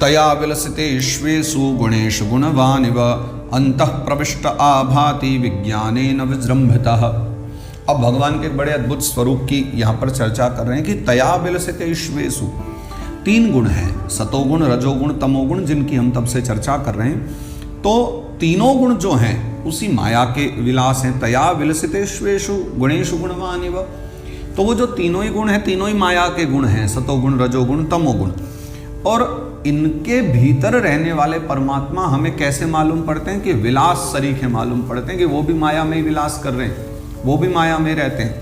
तया विलसितेष्वेषु गुणेषु गुणवानिव अंतः प्रविष्ट आभाति विज्ञानेन विजृंभितः। अब भगवान के बड़े अद्भुत स्वरूप की यहाँ पर चर्चा कर रहे हैं कि तया विलसितेष्वेषु, तीन गुण हैं, सतोगुण, रजोगुण, तमोगुण, जिनकी हम तब से चर्चा कर रहे हैं। तो तीनों गुण जो हैं उसी माया के विलास हैं। तया विलसितेष्वेषु गुणेषु गुणवानिव, तो वो जो तीनों ही गुण हैं, तीनों ही माया के गुण हैं, सतोगुण, रजोगुण, तमोगुण। और इनके भीतर रहने वाले परमात्मा हमें कैसे मालूम पड़ते हैं कि विलास सरीखे मालूम पड़ते हैं कि वो भी माया में ही विलास कर रहे हैं, वो भी माया में रहते हैं।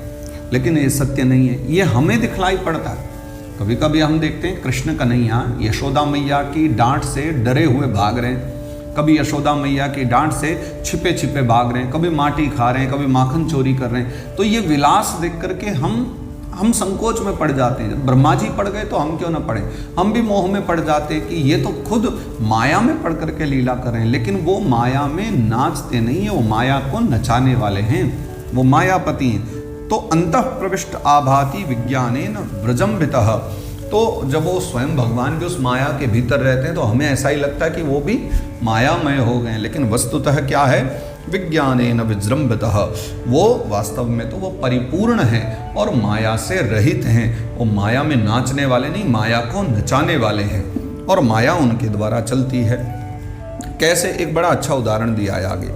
लेकिन ये सत्य नहीं है, ये हमें दिखलाई पड़ता है। कभी कभी हम देखते हैं कृष्ण कन्हैया यशोदा मैया की डांट से डरे हुए भाग रहे हैं, कभी यशोदा मैया की डांट से छिपे छिपे भाग रहे हैं, कभी माटी खा रहे हैं, कभी माखन चोरी कर रहे हैं। तो ये विलास देख करके हम संकोच में पड़ जाते हैं। ब्रह्मा जी पड़ गए तो हम क्यों ना पड़े, हम भी मोह में पड़ जाते हैं कि ये तो खुद माया में पड़ करके लीला कर रहे हैं। लेकिन वो माया में नाचते नहीं है, वो माया को नचाने वाले हैं, वो मायापति हैं। तो अंतः प्रविष्ट आभाति विज्ञानेन विजृंभितः, तो जब वो स्वयं भगवान भी उस माया के भीतर रहते हैं तो हमें ऐसा ही लगता है कि वो भी मायामय हो गए हैं। लेकिन वस्तुतः क्या है, विज्ञानेन विजृंभितः, वो वास्तव में तो वो परिपूर्ण हैं और माया से रहित हैं। वो माया में नाचने वाले नहीं, माया को नचाने वाले हैं और माया उनके द्वारा चलती है। कैसे, एक बड़ा अच्छा उदाहरण दिया है आगे।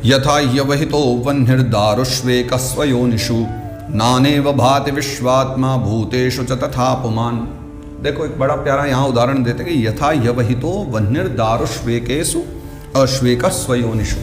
यथा यवहितो वह्निर्दारुष्वेकस्वयोनिषु नानेव भाति विश्वात्मा भूतेषु च तथा पुमान्। देखो एक बड़ा प्यारा यहाँ उदाहरण देते हैं कि यथा यवहितो वह्निर्दारुष्वेकेषु अश्वेकस्वयोनिषु।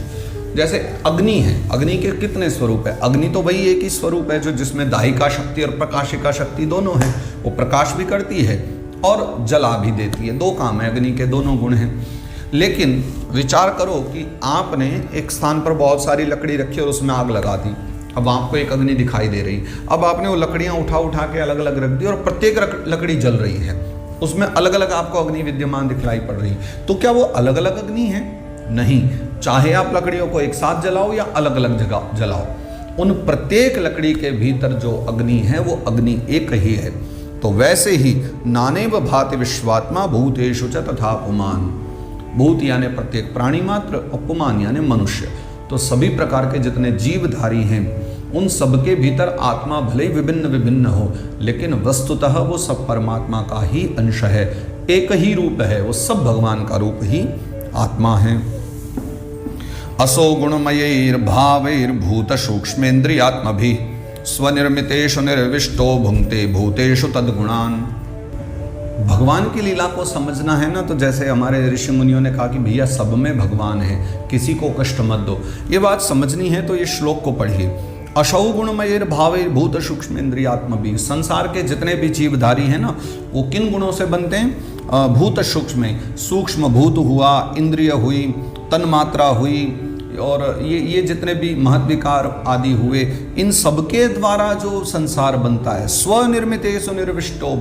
जैसे अग्नि है, अग्नि के कितने स्वरूप है, अग्नि तो वही एक ही स्वरूप है जो जिसमें दाहिका शक्ति और प्रकाशिका शक्ति दोनों है। वो प्रकाश भी करती है और जला भी देती है, दो काम है अग्नि के, दोनों गुण हैं। लेकिन विचार करो कि आपने एक स्थान पर बहुत सारी लकड़ी रखी और उसमें आग लगा दी। अब आपको एक अग्नि दिखाई दे रही, अब आपने वो लकड़ियां उठा उठा के अलग अलग रख दी और प्रत्येक लकड़ी जल रही है, उसमें अलग अलग आपको अग्नि विद्यमान दिखलाई पड़ रही। तो क्या वो अलग अलग अग्नि है? नहीं, चाहे आप लकड़ियों को एक साथ जलाओ या अलग अलग जगह जलाओ, उन प्रत्येक लकड़ी के भीतर जो अग्नि है वो अग्नि एक ही है। तो वैसे ही नानेव भाति विश्वात्मा भूतेषु च तथा पुमान्। भूत यानी प्रत्येक प्राणी मात्र और पुमान यानी मनुष्य। तो सभी प्रकार के जितने जीवधारी हैं उन सबके भीतर आत्मा भले ही विभिन्न विभिन्न हो, लेकिन वस्तुतः वो सब परमात्मा का ही अंश है, एक ही रूप है, वो सब भगवान का रूप ही आत्मा है। असो गुणमयैर्भावैर्भूत सूक्ष्मेन्द्रियात्मभिः स्वनिर्मितेषु निर्विष्टो भुंक्ते भूतेषु तद्गुणान्। भगवान की लीला को समझना है ना, तो जैसे हमारे ऋषि मुनियों ने कहा कि भैया सब में भगवान है, किसी को कष्ट मत दो। ये बात समझनी है तो ये श्लोक को पढ़िए। अशौ गुणमयैर्भावैर्भूत सूक्ष्मेन्द्रियात्मभिः, संसार के जितने भी जीवधारी हैं ना वो किन गुणों से बनते हैं? भूत सूक्ष्म, सूक्ष्म भूत हुआ, इंद्रिय हुई, तन्मात्रा हुई, और ये जितने भी महत् विकार आदि हुए, इन सबके द्वारा जो संसार बनता है। स्वनिर्मितेषु निर्विष्टो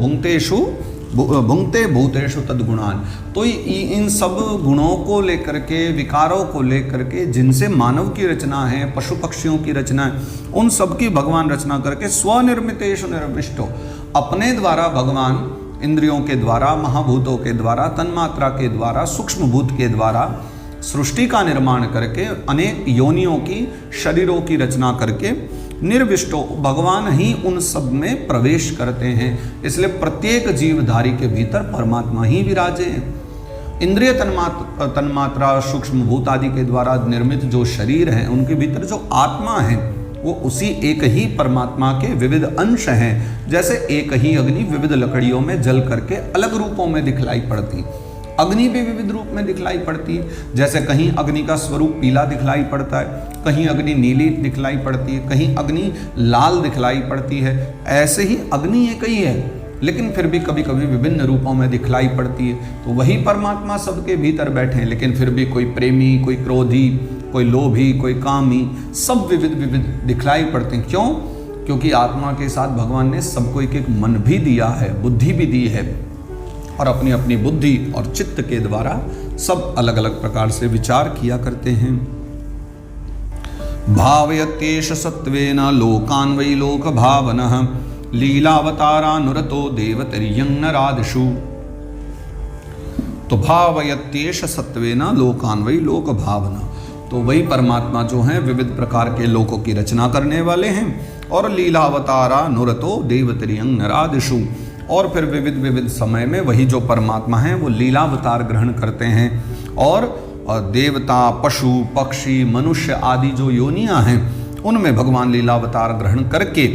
भुंक्ते भूतेषु तद्गुणान्। तो इन सब गुणों को लेकर के, विकारों को लेकर के, जिनसे मानव की रचना है, पशु पक्षियों की रचना है, उन सब की भगवान रचना करके स्वनिर्मितेषु निर्विष्टो, अपने द्वारा भगवान इंद्रियों के द्वारा, महाभूतों के द्वारा, तन्मात्रा के द्वारा, सूक्ष्म भूत के द्वारा सृष्टि का निर्माण करके, अनेक योनियों की, शरीरों की रचना करके निर्विष्टो, भगवान ही उन सब में प्रवेश करते हैं। इसलिए प्रत्येक जीवधारी के भीतर परमात्मा ही विराजे हैं। इंद्रिय तन्मात्रा, सूक्ष्म भूत आदि के द्वारा निर्मित जो शरीर हैं, उनके भीतर जो आत्मा है वो उसी एक ही परमात्मा के विविध अंश हैं। जैसे एक ही अग्नि विविध लकड़ियों में जल करके अलग रूपों में दिखलाई पड़ती, अग्नि भी विविध रूप में दिखलाई पड़ती है। जैसे कहीं अग्नि का स्वरूप पीला दिखलाई पड़ता है, कहीं अग्नि नीली दिखलाई पड़ती है, कहीं अग्नि लाल दिखलाई पड़ती है। ऐसे ही अग्नि एक ही है, लेकिन फिर भी कभी कभी विभिन्न रूपों में दिखलाई पड़ती है। तो वही परमात्मा सबके भीतर बैठे हैं, लेकिन फिर भी कोई प्रेमी, कोई क्रोधी, कोई लोभी, कोई कामी, सब विविध विविध दिखलाई पड़ते हैं। क्यों? क्योंकि आत्मा के साथ भगवान ने सबको एक एक मन भी दिया है, बुद्धि भी दी है, और अपनी अपनी बुद्धि और चित्त के द्वारा सब अलग अलग प्रकार से विचार किया करते हैं। भावयत्येष सत्वेन लोकान् वै लोक भावनः लीलावतारानुरतो देवतर्यं नरादिषु। तो भावयत्येष सत्वेना लोकान, वही लोक भावना। तो वही परमात्मा जो हैं विविध प्रकार के लोकों की रचना करने वाले हैं। और लीलावतारा नुरतो देवत्रियंग नरादिषु, और फिर विविध विविध समय में वही जो परमात्मा हैं वो लीलावतार ग्रहण करते हैं। और देवता, पशु, पक्षी, मनुष्य आदि जो योनियां हैं उनमें भगवान लीलावतार ग्रहण करके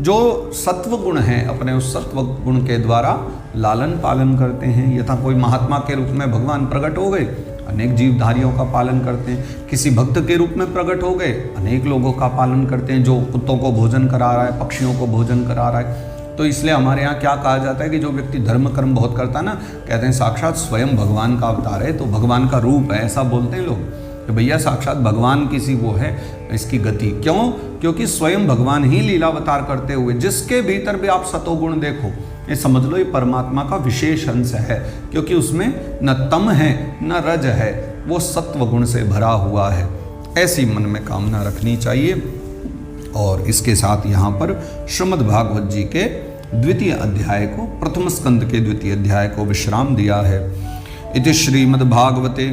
जो सत्व गुण हैं अपने उस सत्व गुण के द्वारा लालन पालन करते हैं। यथा कोई महात्मा के रूप में भगवान प्रकट हो गए, अनेक जीवधारियों का पालन करते हैं। किसी भक्त के रूप में प्रकट हो गए, अनेक लोगों का पालन करते हैं। जो कुत्तों को भोजन करा रहा है, पक्षियों को भोजन करा रहा है। तो इसलिए हमारे यहाँ क्या कहा जाता है कि जो व्यक्ति धर्म कर्म बहुत करता है ना, कहते हैं साक्षात स्वयं भगवान का अवतार है, तो भगवान का रूप है, ऐसा बोलते हैं लोग कि भैया साक्षात भगवान किसी वो है इसकी गति। क्यों? क्योंकि स्वयं भगवान ही लीलावतार करते हुए, जिसके भीतर भी आप सतोगुण देखो, ये समझ लो ये परमात्मा का विशेष अंश है, क्योंकि उसमें न तम है न रज है, वो सत्व गुण से भरा हुआ है। ऐसी मन में कामना रखनी चाहिए। और इसके साथ यहाँ पर श्रीमद् भागवत जी के द्वितीय अध्याय को, प्रथम स्कंद के द्वितीय अध्याय को विश्राम दिया है। इति श्रीमद् भागवते,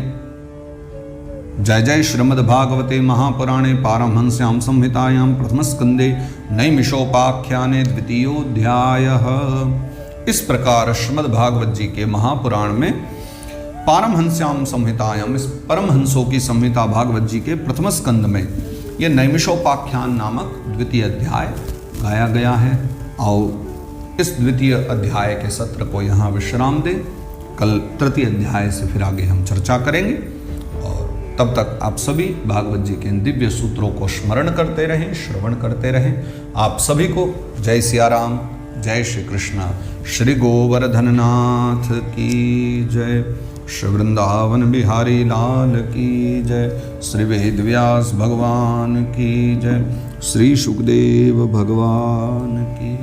जय जय श्रीमद् भागवते महापुराणे पारमहंस्यां संहितायां प्रथम स्कंदे नैमिषोपाख्याने द्वितीयोऽध्यायः। इस प्रकार श्रीमद् भागवत जी के महापुराण में पारमहंस्यां संहितायां, इस परमहंसों की संहिता भागवत जी के प्रथम स्कंद में यह नैमिषोपाख्यान नामक द्वितीय अध्याय गाया गया है। आओ इस द्वितीय अध्याय के सत्र को यहाँ विश्राम दें। कल तृतीय अध्याय से फिर आगे हम चर्चा करेंगे। और तब तक आप सभी भागवत जी के इन दिव्य सूत्रों को स्मरण करते रहें, श्रवण करते रहें। आप सभी को जय सिया राम, जय श्री कृष्ण। श्री गोवर्धन नाथ की जय। श्री वृंदावन बिहारी लाल की जय। श्री वेद व्यास भगवान की जय। श्री सुखदेव भगवान की